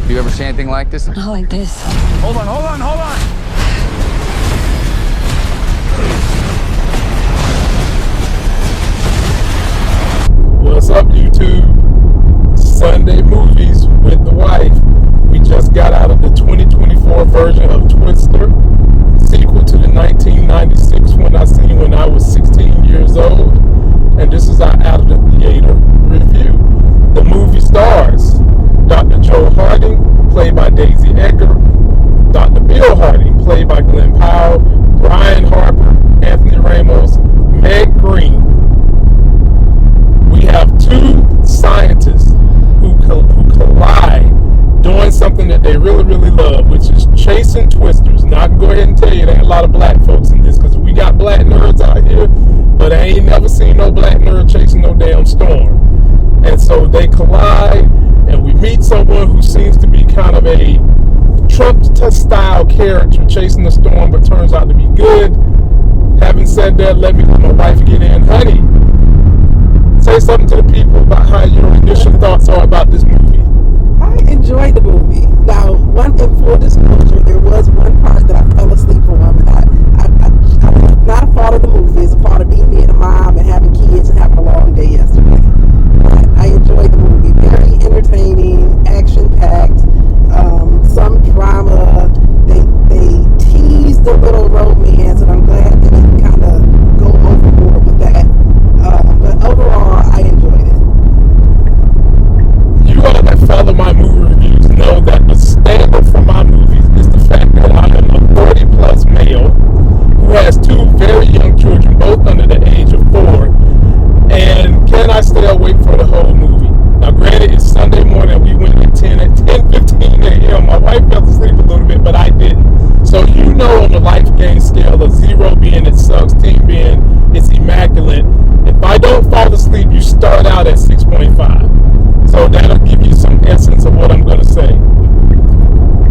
You ever see anything like this? Not like this. Hold on. What's up, YouTube? Sunday movies with the wife. We just got out of the 2024 version of Twister, sequel to the 1996 one I seen when I was 16 years old. And this is our out of the theater review. The movie stars Dr. Joe Harding, played by Daisy Edgar, Dr. Bill Harding, played by Glen Powell, Brian Harper, Anthony Ramos, Meg Green. We have two scientists who collide doing something that they really love, which is chasing twisters. Now I can go ahead and tell you there ain't a lot of black folks in this, because we got black nerds out here, but I ain't never seen no black nerd chasing no damn storm. And so they collide, and we meet someone who seems to be kind of a Trump-style character chasing the storm, but turns out to be good. Having said that, let me let my wife get in. Honey, say something to the people about how your initial thoughts are about this movie. I enjoyed the movie. Now, one in full disclosure, there was one part that I fell asleep on, but I'm not a fault of the movie. It's a fault of being a mom and having kids and having a long day yesterday. But I enjoyed the movie. Very entertaining, action-packed, some drama. They teased a little romance, and I'm glad they didn't kind of go overboard with that. But overall, I enjoyed it. You all that follow my movie reviews know that the standard for my movies is the fact that I am a 40-plus male who has two very young children, both under the age of 4. And can I stay awake for the whole movie? Now, granted, it's Sunday morning. We went at 10:15 a.m. My wife fell asleep a little bit, but I didn't. So you know, on the life gain scale of 0 being it sucks, 10 being it's immaculate, if I don't fall asleep, you start out at 6.5. So that'll give you some essence of what I'm going to say.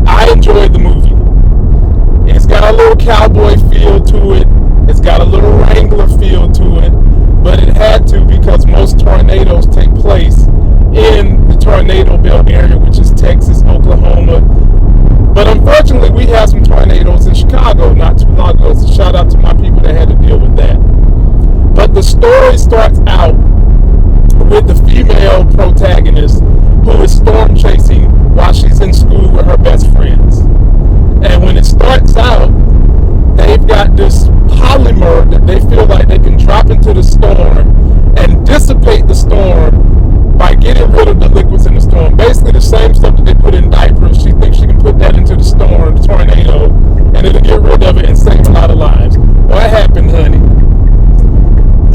I enjoyed the movie. It's got a little cowboy feel to it. It's got a little Wrangler feel to it. But it had to, because most tornadoes take place in the tornado belt area, which is Texas, Oklahoma. But unfortunately, we had some tornadoes in Chicago not too long ago. So shout out to my people that had to deal with that. But the story starts out with the female protagonist who is storm chasing while she's in school with her best friends. And when it starts out, they've got this polymer that they feel like they can drop into the storm and dissipate the storm by getting rid of the liquids in the storm. Basically the same stuff that they put in diapers. She thinks she can put that into the storm, the tornado, and it'll get rid of it and save a lot of lives. What happened, honey?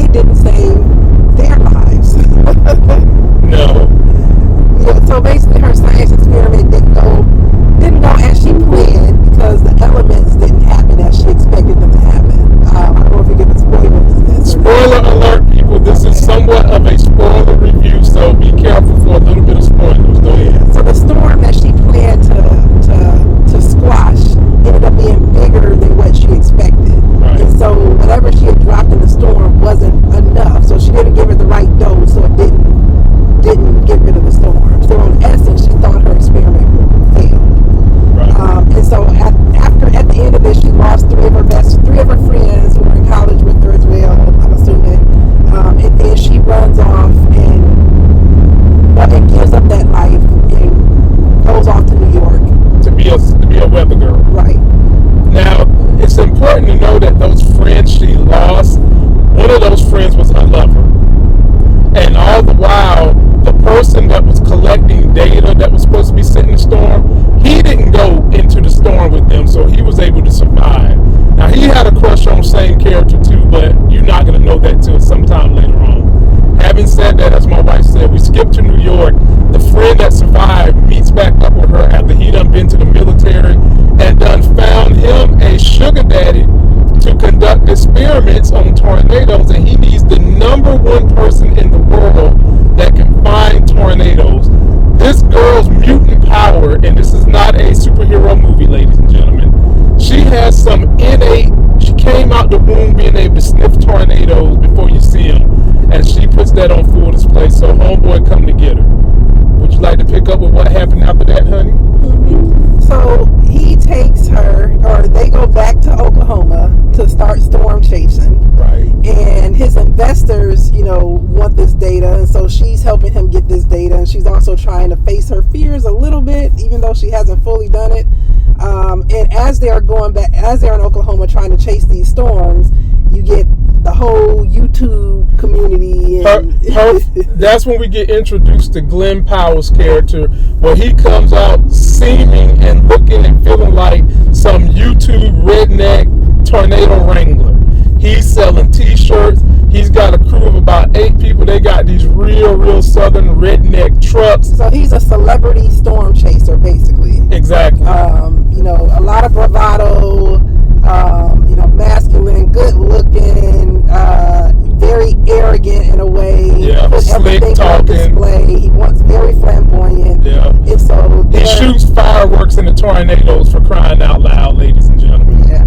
It didn't save their lives. No. Yeah, so basically her science experiment didn't go as she planned, because the elements didn't happen as she expected them to happen. I don't know if you're giving spoilers in this. Spoiler alert, people. This is somewhat of a spoiler review, so be careful for a little bit of spoilers. Go ahead. So the storm that she planned to squash ended up being bigger than what she expected. Right. And so whatever she had dropped in the storm wasn't enough. So she didn't give it the right dose, so it didn't get rid of the storm. So in essence, she thought her experiment failed. Right. And so at the end of it, she lost three of her friends who were in college with her as well, I'm assuming. And then she runs off and gives up that life and goes off to New York to be a weather girl. Right. Now, it's important to know that those friends she lost, one of those friends was her lover. And all the while, the person that was collecting data that was supposed to be sitting in the storm, he didn't go into the storm with them, so he was able to survive. Now, he had a crush on the same character too, but you're not going to know that till sometime later on. Having said that, as my wife said, we skipped to New York. The friend that survived meets back up with her after he done been to the military and done found him a sugar daddy to conduct experiments on tornadoes, and he needs the #1 person in the world that can find tornadoes. This girl's mutant power, and this is not a superhero movie, ladies and gentlemen, she has some innate, she came out the womb being able to sniff tornadoes before you see them, and she puts that on full display. So homeboy come to get her. Would you like to pick up with what happened after that, honey? want this data, and so she's helping him get this data, and she's also trying to face her fears a little bit, even though she hasn't fully done it. And as they're in Oklahoma trying to chase these storms, you get the whole YouTube community. And that's when we get introduced to Glen Powell's character, where he comes out seeming and looking and feeling like some YouTube redneck tornado wrangler. He's selling t-shirts. He's got a crew of about 8 people. They got these real southern redneck trucks. So he's a celebrity storm chaser, basically. Exactly. A lot of bravado, masculine, good looking, very arrogant in a way. Yeah, slick talking. Display. He wants very flamboyant. Yeah. And so he shoots fireworks in the tornadoes, for crying out loud, ladies and gentlemen. Yeah.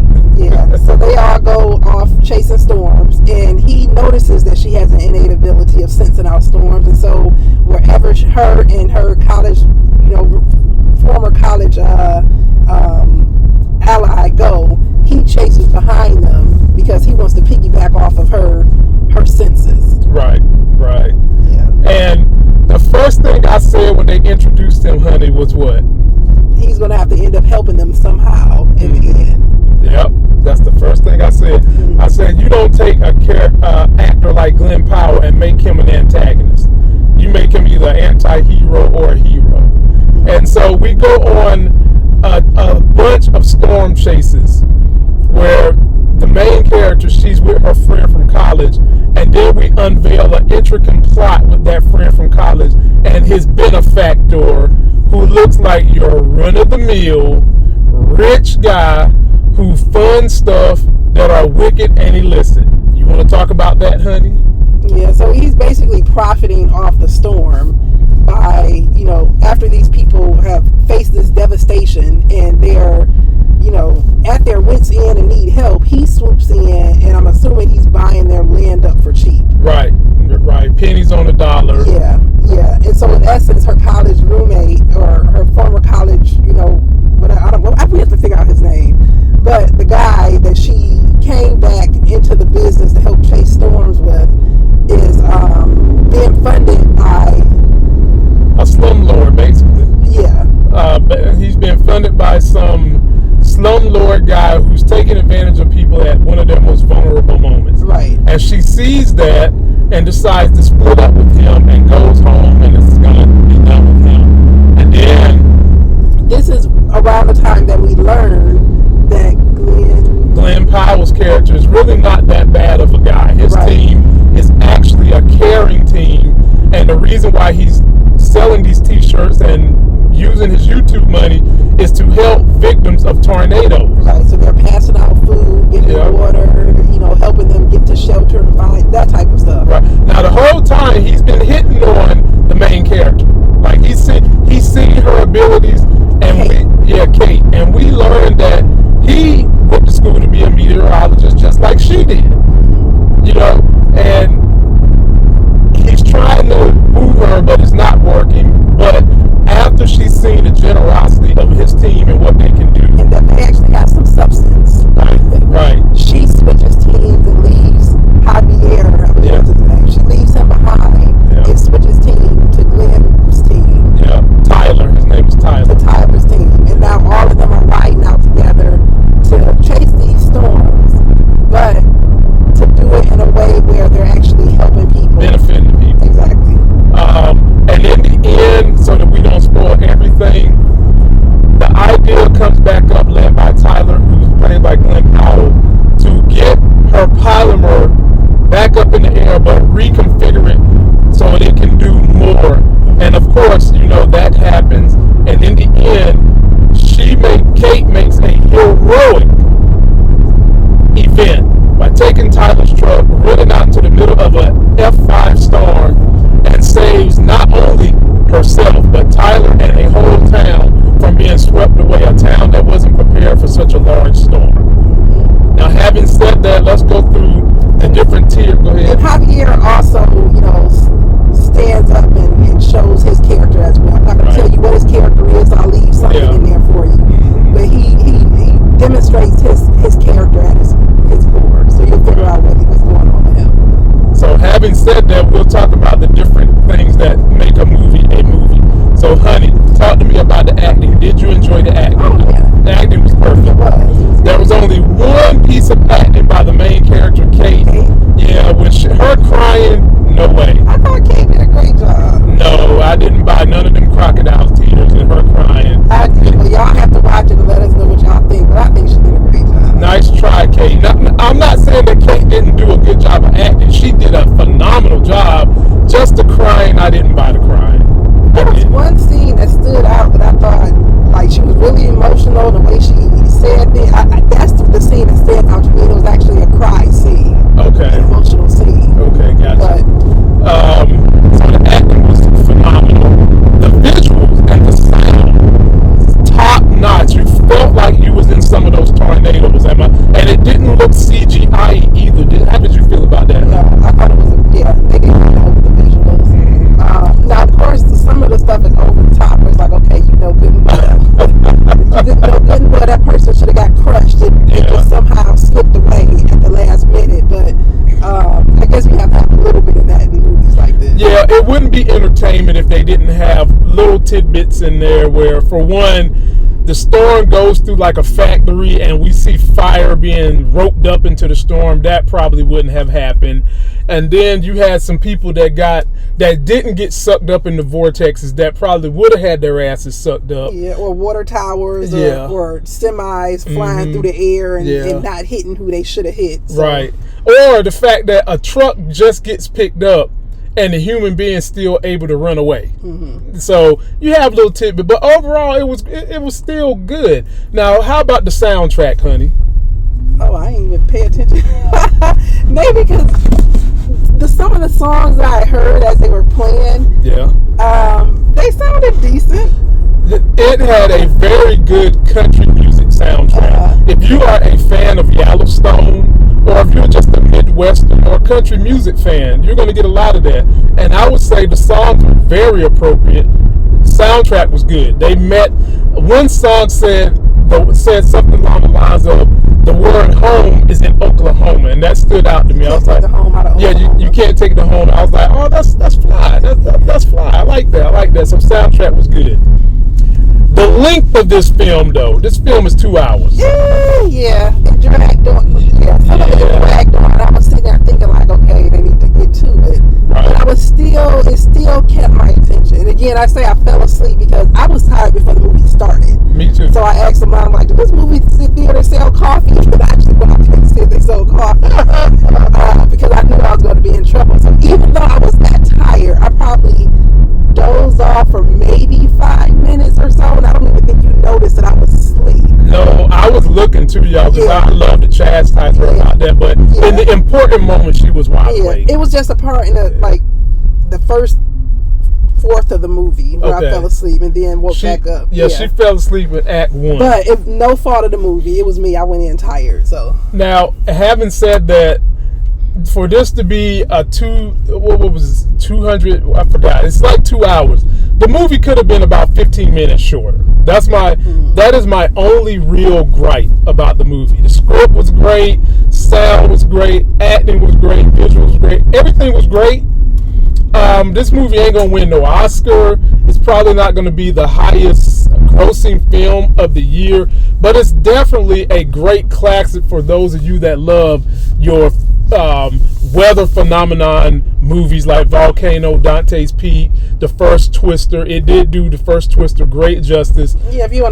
So they all go off chasing storms, and he notices that she has an innate ability of sensing out storms, and so wherever her and her college, former college ally go, he chases behind them because he wants to piggyback off of her senses. Right. Yeah. And the first thing I said when they introduced him, honey, was what? He's going to have to end up helping them somehow in the end. Yep, that's the first thing I said. Mm-hmm. I said, you don't take a actor like Glen Powell and make him an antagonist. You make him either an anti-hero or a hero. And so we go on a bunch of storm chases where the main character, she's with her friend from college, and then we unveil an intricate plot with that friend from college and his benefactor, who looks like your run-of-the-mill rich guy who funds stuff that are wicked and illicit. You want to talk about that, honey? Yeah, so he's basically profiting off the storm by, after these people have faced this devastation and they're, at their wits' end and need help, he swoops in, and I'm assuming he's buying their land up for cheap. Right. Pennies on the dollar. Yeah. And so in essence, her college roommate, or her former college, we have to figure out his name, but the guy that she came back into the business to help chase storms with is being funded by a slumlord, basically. Yeah. But he's being funded by some slumlord guy who's taking advantage of people at one of their most vulnerable moments. Right. And she sees that and decides to split up with him and goes home, and it's gonna be done with him. And then this is around the time that we learn that Glen Powell's character is really not that bad of a guy. His team is actually a caring team, and the reason why he's selling these t-shirts and using his YouTube money is to help victims of tornadoes. Right, so they're passing out food, getting water, helping them get to shelter and find that type of stuff. Right. Now the whole time he's been hitting on the main character. Like he's seen her abilities, and Kate, and we learned that he went to school to be a meteorologist just like she did. And he's trying to move her, but it's not working. But after she's seen the generosity of his team and what they can do, and that they actually have some substance. Right. She switches teams and leaves Javier, I believe that's his name. She leaves him behind and switches team to Glen's team. Yeah, Tyler. His name is Tyler. To Tyler's team. And now all of them are riding out together to chase these storms, but to do it in a way where they're actually helping people. Benefiting the people. Exactly. And in the end, so that we don't spoil everything, the idea comes back up, led by Tyler, who's played by Glen Powell, to get her polymer back up in the air, but reconfigure it so it can do more. And of course, that happens. And in the end, Kate makes a heroic event by taking Tyler's truck, running out into the middle of a F5 storm, and saves not only herself, but Tyler and a whole town from being swept away, a town that wasn't prepared for such a large storm. Now, having said that, let's go through the different tiers. Go ahead. And Javier also, stands up and shows his character as well. I'm not going to tell you what his character is. I'll leave something in there for you. But he demonstrates phenomenal job. Just the crying, I didn't buy the crying. There was one scene that stood out that I thought, like, she was really emotional, the way she said it. That's the scene that stands out to me. It was actually a cry scene. Okay. An emotional scene. Okay, gotcha. So the acting was phenomenal. The visuals and the sound, top notch. You felt like you was in some of those tornadoes, and it didn't look CGI either. How did you feel about that? No, I thought it was, they didn't know the visuals. Now, of course, some of the stuff is over the top. It's like, okay, you know good and well. You didn't know good and well that person should have got crushed. It just somehow slipped away at the last minute. But I guess we have to have a little bit of that in movies like this. Yeah, it wouldn't be entertainment if they didn't have little tidbits in there where, for one, the storm goes through like a factory and we see fire being roped up into the storm. That probably wouldn't have happened. And then you had some people that didn't get sucked up in the vortexes that probably would have had their asses sucked up. Yeah, or water towers or semis flying through the air and not hitting who they should have hit. So. Right. Or the fact that a truck just gets picked up and the human being still able to run away. So you have little tidbits, but overall it was still good. Now, how about the soundtrack, honey? Oh, I ain't even pay attention. Maybe because some of the songs that I heard as they were playing, they sounded decent. It had a very good country music soundtrack. If you are a fan of Yellowstone, or if you're just a Midwestern or country music fan, you're going to get a lot of that. And I would say the songs were very appropriate. Soundtrack was good. They met. One song said something along the lines of, the word home is in Oklahoma, and that stood out to me. I was like, you can't take the home. I was like, oh, that's fly. That's fly. I like that. So soundtrack was good. The length of this film, though, this film is 2 hours. Yeah. It dragged on. Some of it dragged on. I was sitting there thinking like, okay, they need to get to it. Right. But it still kept my attention. And again, I say I fell asleep because I was tired before the movie started. Me too. So I asked them, I'm like, did this movie theater sell coffee? And I actually went out there and said they sold coffee. Because I knew I was going to be in trouble. So even though I was that tired, I probably dozed off for maybe 5 minutes or so, and I don't even think you noticed that I was asleep. No, I was looking to y'all because I love to chastise her about that, but in the important moment, she was wide awake. It was just a part in the first fourth of the movie where I fell asleep and then woke back up. Yeah, she fell asleep in Act 1. But no fault of the movie. It was me. I went in tired. So now, having said that, for this to be a 200, I forgot, it's like 2 hours. The movie could have been about 15 minutes shorter. That is my only real gripe about the movie. The script was great, sound was great, acting was great, visuals was great, everything was great. This movie ain't gonna win no Oscar. It's probably not gonna be the highest grossing film of the year, but it's definitely a great classic for those of you that love your weather phenomenon movies like Volcano, Dante's Peak, The First Twister. It did do The First Twister great justice. If you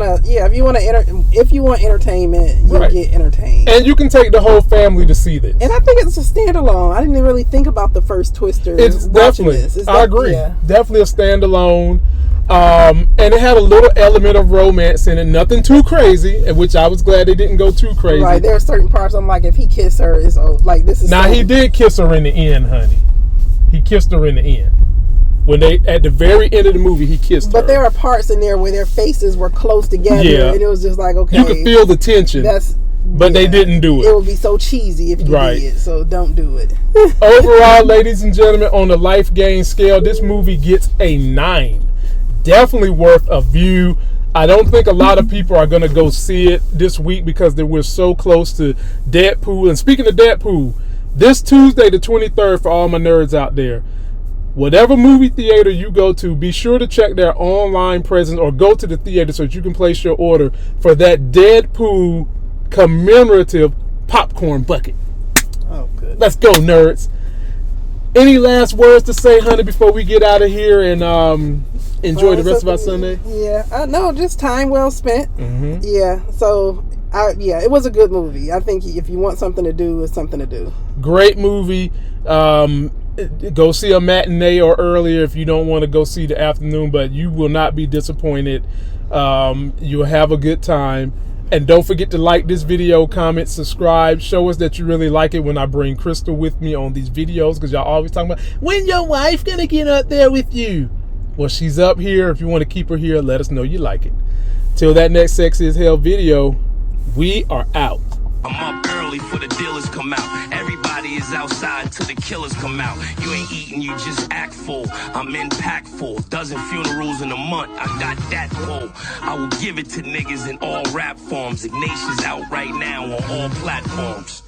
want entertainment, you'll get entertained. And you can take the whole family to see this. And I think it's a standalone. I didn't really think about The First Twister. It's definitely. I agree. Yeah. Definitely a standalone. And it had a little element of romance in it, nothing too crazy, which I was glad they didn't go too crazy. Right, there are certain parts I'm like, if he kissed her, it's like this is. Now he did kiss her in the end, honey. He kissed her in the end. When at the very end of the movie, he kissed her. But there are parts in there where their faces were close together, and it was just like, okay, you could feel the tension. But they didn't do it. It would be so cheesy if you did, so don't do it. Overall, ladies and gentlemen, on the life gain scale, this movie gets a 9. Definitely worth a view. I don't think a lot of people are going to go see it this week because we're so close to Deadpool. And speaking of Deadpool, this Tuesday, the 23rd, for all my nerds out there, whatever movie theater you go to, be sure to check their online presence or go to the theater so that you can place your order for that Deadpool commemorative popcorn bucket. Oh, good. Let's go, nerds. Any last words to say, honey, before we get out of here and enjoy the rest of our Sunday? Yeah, no, just time well spent. Mm-hmm. Yeah, so it was a good movie. I think if you want something to do, it's something to do. Great movie. Go see a matinee or earlier if you don't want to go see the afternoon, but you will not be disappointed. You'll have a good time. And don't forget to like this video, comment, subscribe. Show us that you really like it when I bring Crystal with me on these videos, because y'all always talking about, when your wife gonna get up there with you? Well, she's up here. If you want to keep her here, let us know you like it. Till that next Sexy as Hell video, we are out. I'm up early for the dealers come out. Everybody is outside till the killers come out. You ain't eating, you just act full. I'm impactful. Dozen funerals in a month. I got that pull. I will give it to niggas in all rap forms. Ignatius out right now on all platforms.